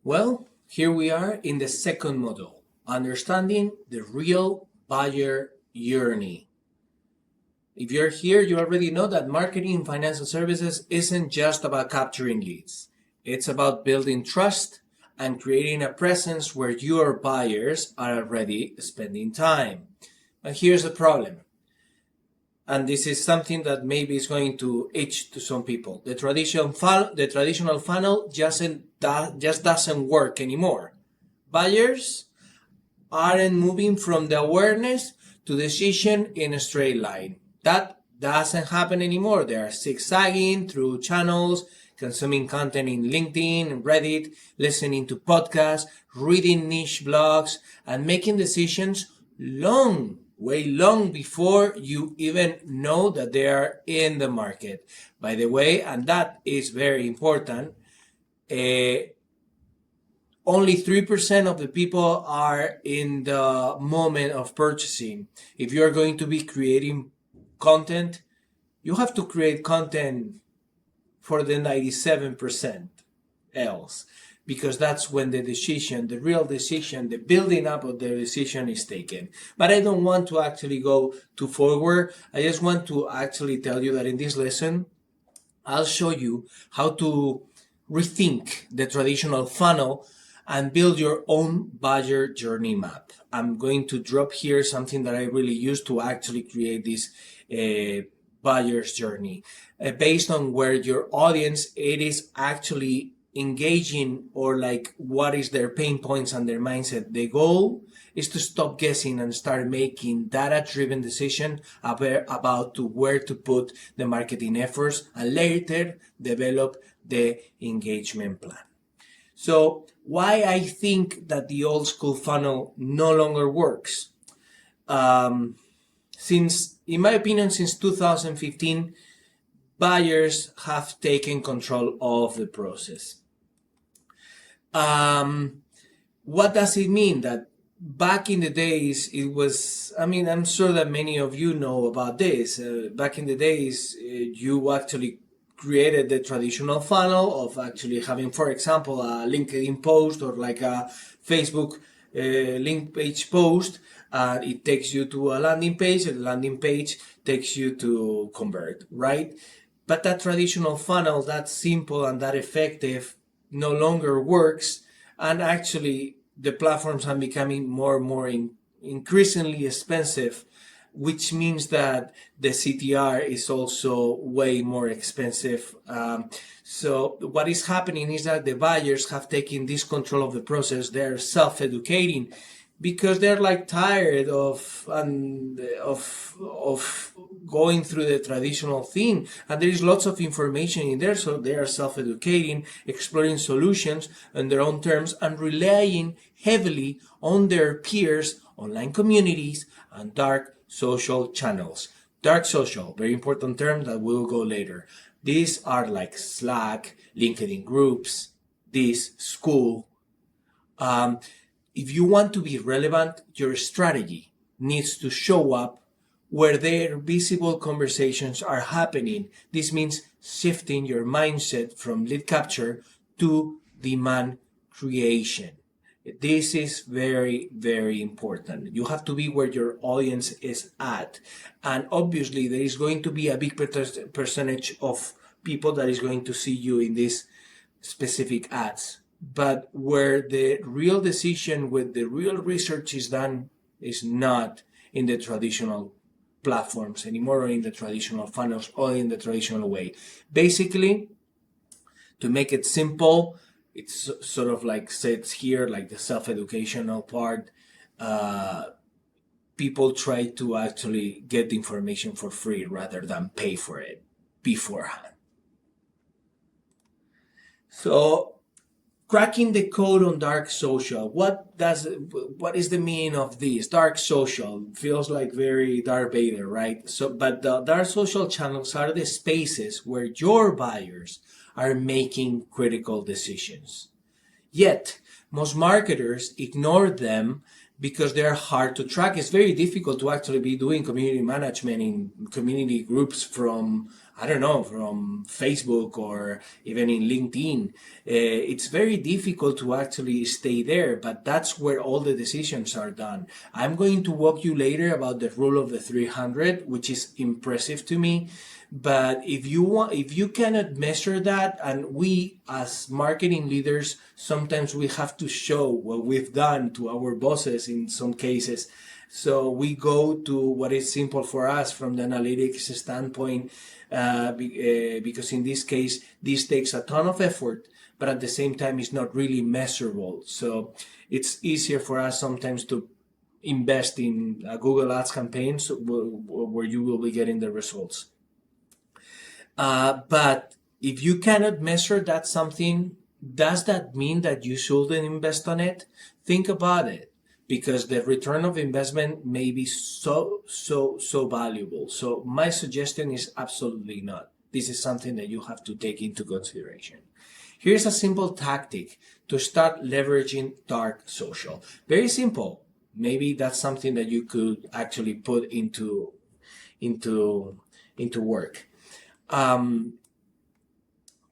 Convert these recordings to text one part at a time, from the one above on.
Well, here we are in the second model, understanding the real buyer journey. If you're here, you already know that marketing in financial services isn't just about capturing leads. It's about building trust and creating a presence where your buyers are already spending time. But here's the problem. And this is something that maybe is going to itch to some people. The traditional funnel just doesn't work anymore. Buyers aren't moving from the awareness to decision in a straight line. That doesn't happen anymore. They are zigzagging through channels, consuming content in LinkedIn and Reddit, listening to podcasts, reading niche blogs, and making decisions way long before you even know that they are in the market. By the way, and that is very important, only 3% of the people are in the moment of purchasing. If you're going to be creating content, you have to create content for the 97% else, because that's when the real decision, the building up of the decision is taken. But I don't want to actually go too forward. I just want to actually tell you that in this lesson, I'll show you how to rethink the traditional funnel and build your own buyer journey map. I'm going to drop here something that I really use to actually create this buyer's journey based on where your audience it is actually engaging, or like what is their pain points and their mindset. The goal is to stop guessing and start making data-driven decisions about where to put the marketing efforts and later develop the engagement plan. So why I think that the old school funnel no longer works? In my opinion, since 2015, buyers have taken control of the process. What does it mean? That back in the days, it was, I'm sure that many of you know about this. Back in the days, you actually created the traditional funnel of actually having, for example, a LinkedIn post or like a Facebook link page post. It takes you to a landing page, and the landing page takes you to convert, right? But that traditional funnel, that simple and that effective, no longer works. And actually, the platforms are becoming more and more increasingly expensive, which means that the CTR is also way more expensive. So what is happening is that the buyers have taken this control of the process. They're self-educating because they're like tired of going through the traditional thing, and there is lots of information in there, so they are self-educating, exploring solutions on their own terms, and relying heavily on their peers, online communities, and dark social channels. Dark social, very important term that we'll go later. These are like Slack, LinkedIn groups, this school. If you want to be relevant, your strategy needs to show up where their visible conversations are happening. This means shifting your mindset from lead capture to demand creation. This is very, very important. You have to be where your audience is at. And obviously, there is going to be a big percentage of people that is going to see you in these specific ads. But where the real decision with the real research is done is not in the traditional platforms anymore, or in the traditional funnels, or in the traditional way. Basically, to make it simple, it's sort of like says here, like the self-educational part. People try to actually get the information for free rather than pay for it beforehand. So, cracking the code on dark social. What is the meaning of this? Dark social feels like very Darth Vader, right? But the dark social channels are the spaces where your buyers are making critical decisions. Yet, most marketers ignore them because they're hard to track. It's very difficult to actually be doing community management in community groups from I don't know, from Facebook or even in LinkedIn. It's very difficult to actually stay there, but that's where all the decisions are done. I'm going to walk you later about the rule of the 300, which is impressive to me. But if you cannot measure that, and we as marketing leaders, sometimes we have to show what we've done to our bosses in some cases. So we go to what is simple for us from the analytics standpoint, because in this case, this takes a ton of effort, but at the same time, it's not really measurable. So it's easier for us sometimes to invest in Google Ads campaigns where you will be getting the results. But if you cannot measure that something, does that mean that you shouldn't invest on it? Think about it, because the return of investment may be so valuable. So my suggestion is absolutely not. This is something that you have to take into consideration. Here's a simple tactic to start leveraging dark social. Very simple. Maybe that's something that you could actually put into work.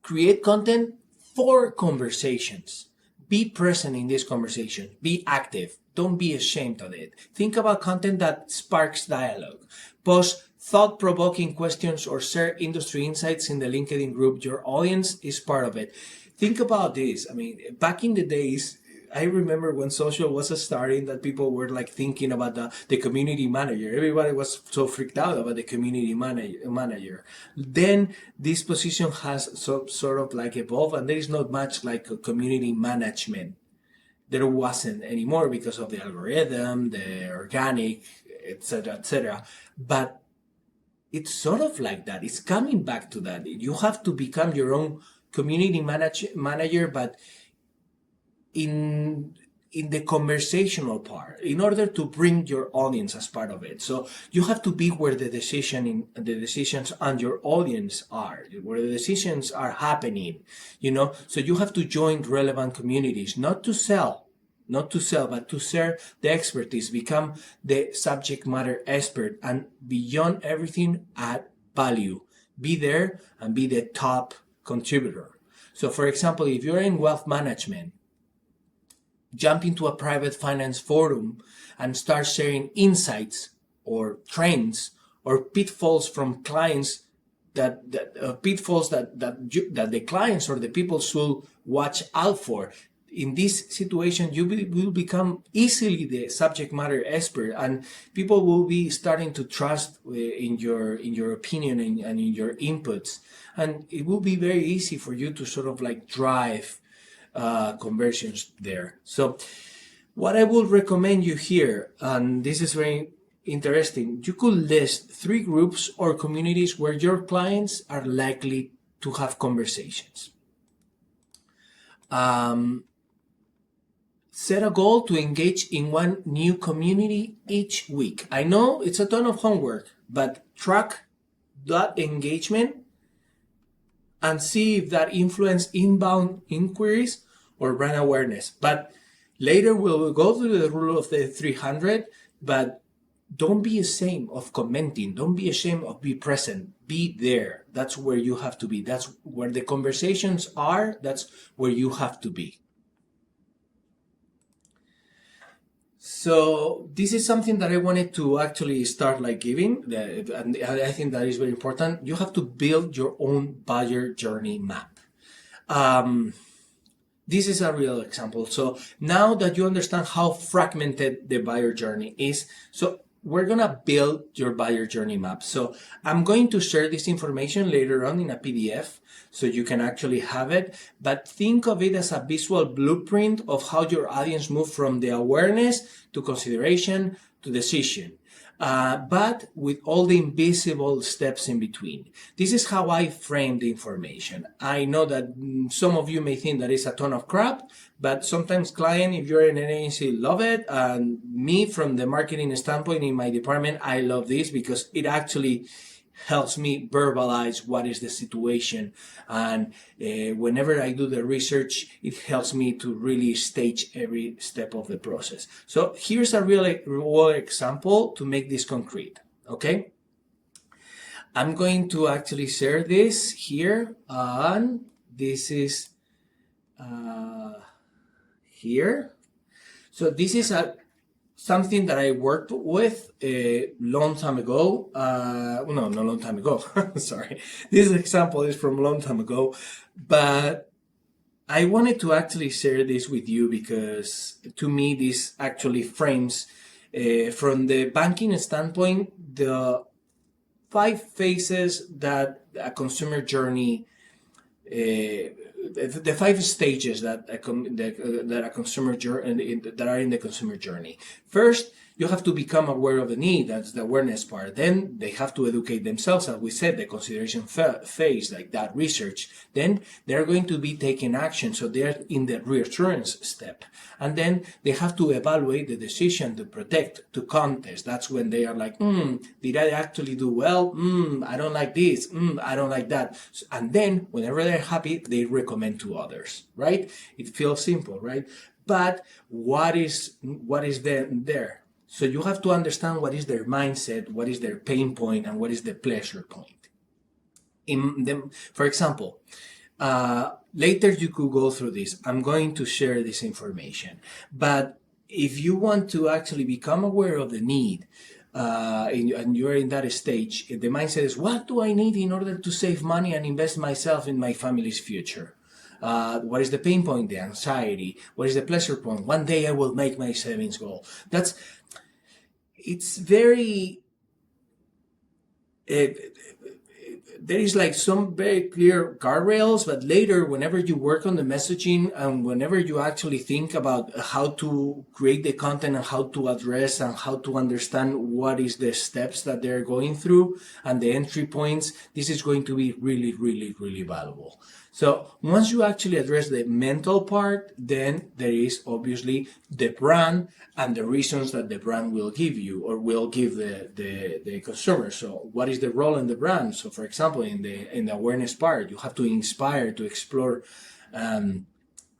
Create content for conversations. Be present in this conversation. Be active. Don't be ashamed of it. Think about content that sparks dialogue. Post thought-provoking questions or share industry insights in the LinkedIn group. Your audience is part of it. Think about this. I mean, back in the days, I remember when social was starting, that people were like thinking about the community manager. Everybody was so freaked out about the community manager. Then this position has sort of like evolved, and there is not much like a community management. There wasn't anymore because of the algorithm, the organic, etc., etc. But it's sort of like that. It's coming back to that. You have to become your own community manager, but in the conversational part, in order to bring your audience as part of it. So you have to be where the decisions and your audience are, where the decisions are happening, so you have to join relevant communities, not to sell, but to share the expertise, become the subject matter expert, and beyond everything, add value. Be there and be the top contributor. So for example, if you're in wealth management, jump into a private finance forum and start sharing insights or trends or pitfalls from clients that the clients or the people should watch out for. In this situation, you will become easily the subject matter expert, and people will be starting to trust in your opinion and in your inputs, and it will be very easy for you to sort of like drive conversions there. So what I would recommend you here, and this is very interesting, you could list 3 groups or communities where your clients are likely to have conversations. Set a goal to engage in one new community each week. I know it's a ton of homework, but track that engagement and see if that influence inbound inquiries or brand awareness. But later we'll go through the rule of the 300, but don't be ashamed of commenting. Don't be ashamed of being present. Be there. That's where you have to be. That's where the conversations are. That's where you have to be. So this is something that I wanted to actually start like giving, and I think that is very important. You have to build your own buyer journey map. This is a real example. So now that you understand how fragmented the buyer journey is, so we're gonna build your buyer journey map. So I'm going to share this information later on in a PDF so you can actually have it, but think of it as a visual blueprint of how your audience move from the awareness to consideration to decision. But with all the invisible steps in between. This is how I frame the information. I know that some of you may think that it's a ton of crap, but sometimes client, if you're in an agency, love it. And me, from the marketing standpoint in my department, I love this because it actually helps me verbalize what is the situation, and whenever I do the research, it helps me to really stage every step of the process. So here's a real example to make this concrete. Okay, I'm going to actually share this here, and this is here. So this is something that I worked with a long time ago. No, not a long time ago. Sorry. This example is from a long time ago, but I wanted to actually share this with you because to me, this actually frames from the banking standpoint, the 5 phases that a consumer journey, the 5 stages that a consumer journey, that are in the consumer journey. First, you have to become aware of the need. That's the awareness part. Then they have to educate themselves, as we said, the consideration phase, like that research. Then they're going to be taking action, so they're in the reassurance step. And then they have to evaluate the decision to protect, to contest. That's when they are like, did I actually do well? I don't like this. I don't like that. And then whenever they're happy, they recommend to others, right? It feels simple, right? But what is there? So you have to understand what is their mindset, what is their pain point, and what is the pleasure point. For example, later you could go through this. I'm going to share this information. But if you want to actually become aware of the need, and you're in that stage, the mindset is, what do I need in order to save money and invest myself in my family's future? What is the pain point, the anxiety? What is the pleasure point? One day I will make my savings goal. It's very, there is like some very clear guardrails, but later, whenever you work on the messaging and whenever you actually think about how to create the content and how to address and how to understand what is the steps that they're going through and the entry points, this is going to be really, really, really valuable. So once you actually address the mental part, then there is obviously the brand and the reasons that the brand will give you or will give the consumer. So what is the role in the brand? So for example, in the awareness part, you have to inspire, to explore,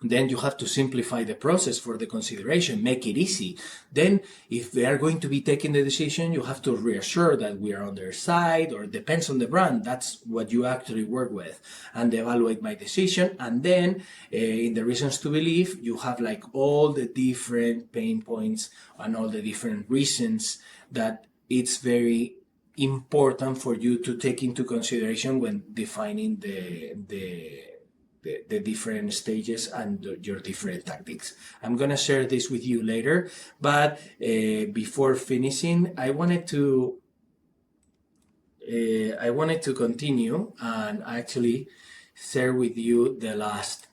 then you have to simplify the process for the consideration, make it easy. Then if they are going to be taking the decision, you have to reassure that we are on their side, or depends on the brand. That's what you actually work with, and evaluate my decision. And then in the reasons to believe, you have like all the different pain points and all the different reasons that it's very important for you to take into consideration when defining the different stages and your different tactics. I'm gonna share this with you later, but before finishing, I wanted to continue and actually share with you the last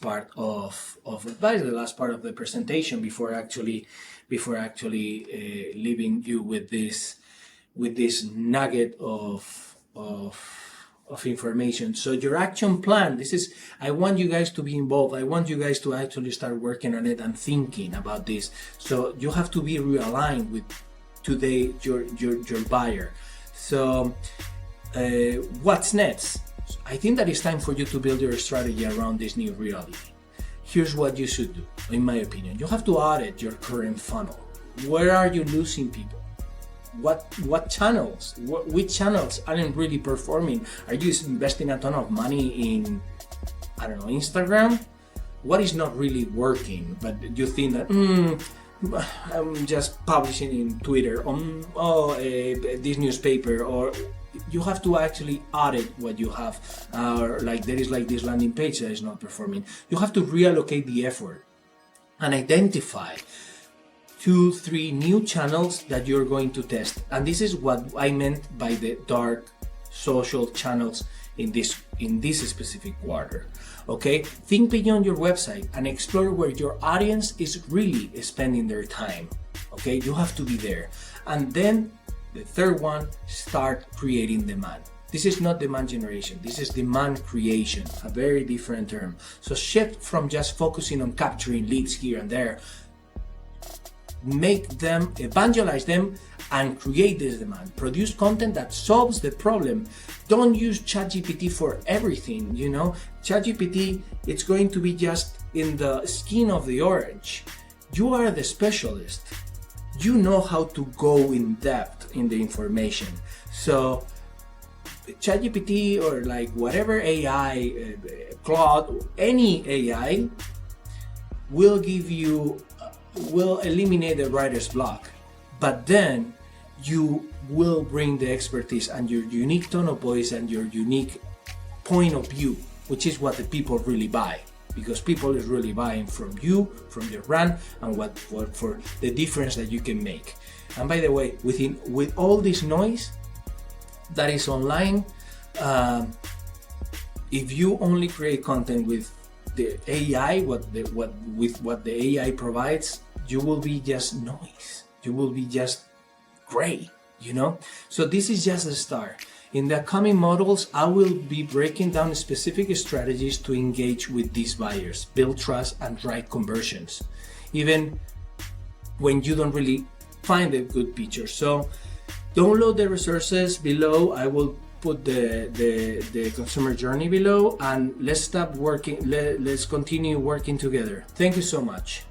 part of advice, the last part of the presentation before actually leaving you with this nugget of information. So your action plan, I want you guys to be involved. I want you guys to actually start working on it and thinking about this. So you have to be realigned with your buyer. So what's next? I think that it's time for you to build your strategy around this new reality. Here's what you should do, in my opinion. You have to audit your current funnel. Where are you losing people? What channels? Which channels aren't really performing? Are you investing a ton of money in, I don't know, Instagram? What is not really working? But you think that I'm just publishing in Twitter, this newspaper, or you have to actually audit what you have. Or like there is like this landing page that is not performing. You have to reallocate the effort and identify 2-3 new channels that you're going to test. And this is what I meant by the dark social channels in this specific quarter. Okay, think beyond your website and explore where your audience is really spending their time. Okay, you have to be there. And then the third one, start creating demand. This is not demand generation, this is demand creation, a very different term. So shift from just focusing on capturing leads here and there. Make them, evangelize them, and create this demand. Produce content that solves the problem. Don't use ChatGPT for everything, you know. ChatGPT, it's going to be just in the skin of the orange. You are the specialist. You know how to go in depth in the information. So ChatGPT or like whatever AI, Claude, any AI will give you, will eliminate the writer's block. But then you will bring the expertise and your unique tone of voice and your unique point of view, which is what the people really buy. Because people is really buying from you, from your brand, and what for the difference that you can make. And by the way, with all this noise that is online, if you only create content with the AI, with what the AI provides, you will be just noise. You will be just gray, you know. So this is just a start. In the coming models, I will be breaking down specific strategies to engage with these buyers, build trust, and drive conversions, even when you don't really find a good picture. So download the resources below. I will put the consumer journey below, and let's continue working together. Thank you so much.